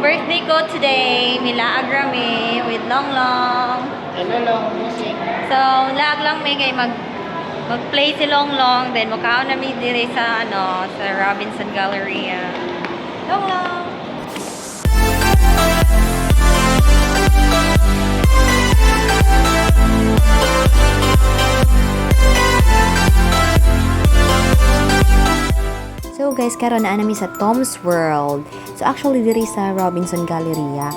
birthday ko today. Milaag rami with Long Long. Hello, Long. Music. So, laag lang may kay mag-play si Long Long. Then, mukhaon na mi dire sa, sa Robinson Galleria. Long Long! So guys, karon na nami sa Tom's World. So actually diri sa Robinson Galleria,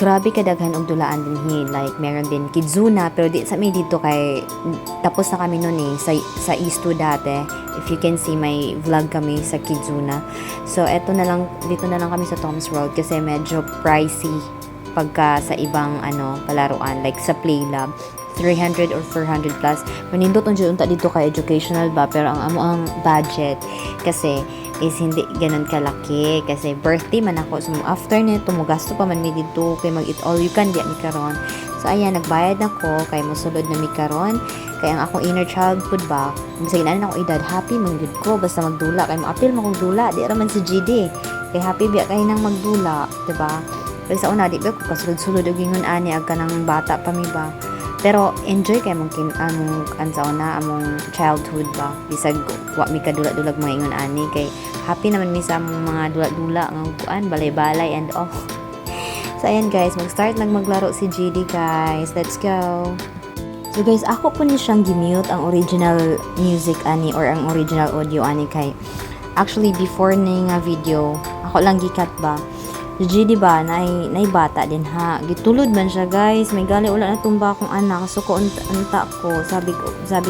grabe kadaghan og dulaan dinhi. Like meron din Kidzuna, pero di sa mi dito kay tapos na kami noon sa East 2 dati. If you can see my vlog kami sa Kidzuna. So eto na lang, dito na lang kami sa Tom's World kasi medyo pricey pagka sa ibang palaruan like sa Playlab. 300 or 400 plus. Manindot unta dito kay educational ba, pero ang amo ang budget kasi is hindi ganun kalaki kasi birthday man ako. So after nito mo gasto pa man mi dito kay mag-eat all you can di mi karon. So ayan, nagbayad ako kay mosulod na mi karon kay ang akong inner childhood ba sa ginan ako edad happy man gud ko basta magdula kay mo-appeal man kog dula di ra man si GD kay happy biya kay nang magdula, diba? Kay sa una di ba ko kasulod-sulod og ingon ani ag kanang bata pa mi ba. Pero enjoy kay mong among childhood ba. Bisag wa mi kadula-dulag mga ingon ani kay happy naman mi sa mga dula-dula nga kuan, balay-balay and all. So ayan guys, mag-start maglaro si GD guys. Let's go. So guys, ako po ni siyang gimute ang original music ani or ang original audio ani kay actually before ni nga video, ako lang gikat ba. Si GD ba, nay bata din ha. Gitulod man siya guys. May gali wala na tumba akong anak. So ko unta ko. Sabi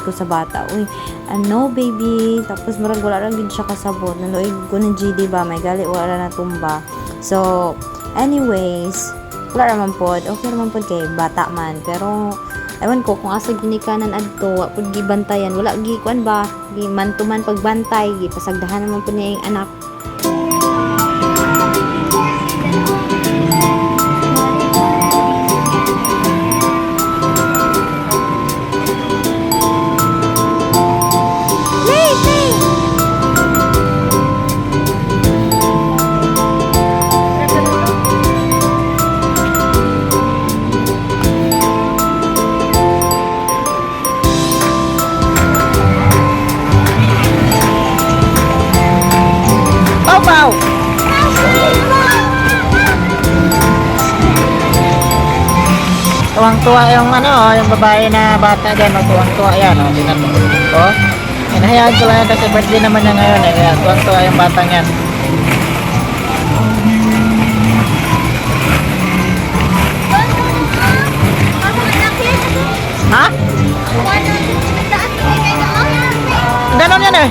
ko sa bata, uy, ano baby. Tapos marag wala lang din siya kasabot. Naluig ko ng GD ba, may gali wala na tumba. So, anyways, wala naman pod. Okay naman pod kay bata man. Pero, ewan ko kung asa ginikanan adto, wa pod gibantayan. Wala gikuan ba? Gi man to man pagbantay. Gipasagdahan naman po niya yung anak. Wow! Tuwang-tuwa yung yung babae na bata dyan, tuwang-tuwa yan, tinatulog ko. Hinahayaan ko lang yan kasi birthday naman niya ngayon kaya tuwang-tuwa yung bata niyan. Ha? Ganon yan eh.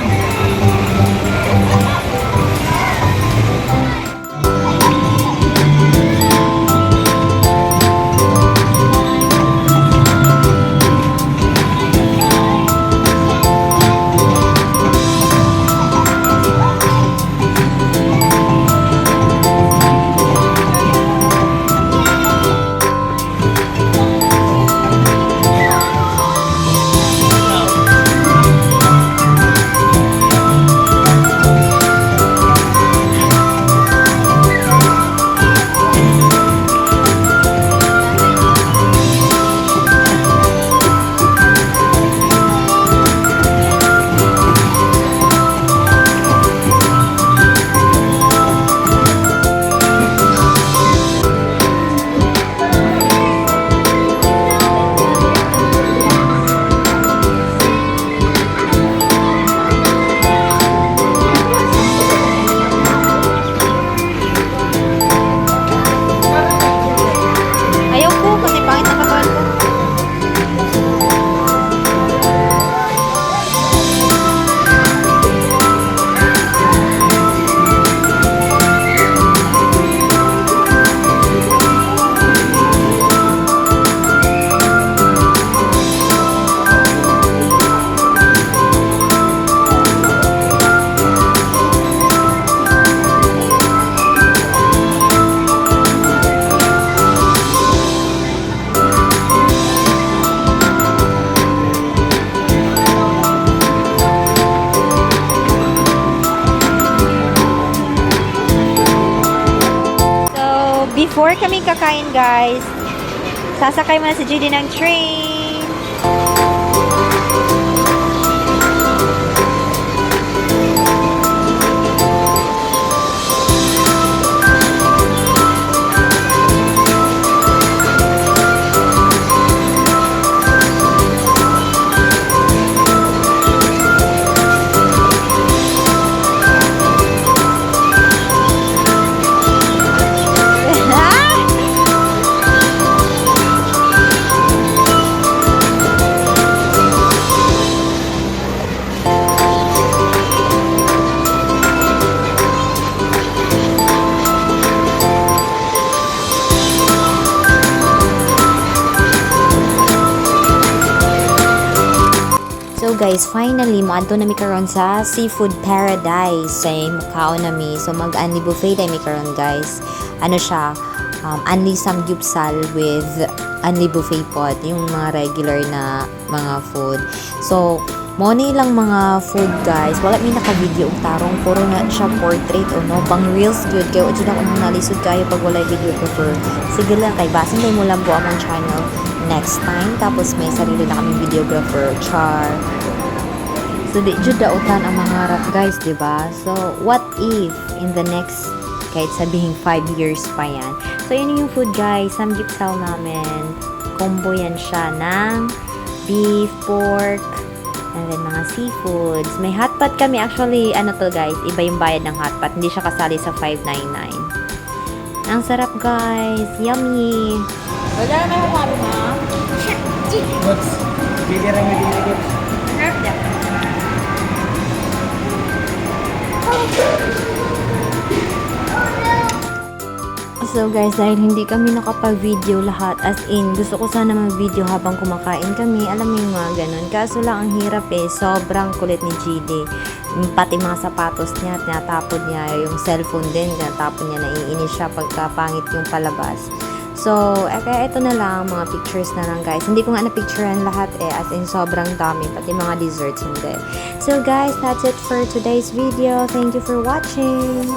before kami kakain guys, sasakay muna si JD ng train. So guys, finally, maadto na mi karon sa Seafood Paradise sa Macau na mi. So mag-unli buffet dahil mi karon guys. Ano siya, unli samgyupsal with unli buffet pot, yung mga regular na mga food. So, mo ni lang mga food guys. Wala mi naka-video og tarong, puro na siya portrait o no, bang reels good kayo. Udyo na kung nalisod kayo pag wala video ko. Sige lang kay basin mo lang po among channel next time. Tapos may sarili na kaming videographer, Char. So, di jud dautan ang mga harap guys, di ba? So, what if in the next, kahit sabihin 5 years pa yan. So, yun yung food guys. Samgyupsal namin. Combo yan siya ng beef, pork, and then mga seafoods. May hotpot kami. Actually, ano to guys, iba yung bayad ng hotpot. Hindi siya kasali sa 599. Ang sarap guys. Yummy! Wala na yung ano na. Goods. Bili rin yung bili goods. So guys, dahil hindi kami nakapag-video lahat, as in, gusto ko sana mag-video habang kumakain kami, alam mo yung mga ganun. Kaso lang ang hirap sobrang kulit ni GD. Pati mga sapatos niya, tinatapon niya, yung cellphone din, tinatapon niya, naiinis siya pagkapangit yung palabas. So, kaya ito na lang, mga pictures na lang guys. Hindi ko nga na-picturean lahat as in sobrang dami, pati mga desserts hindi. So guys, that's it for today's video. Thank you for watching!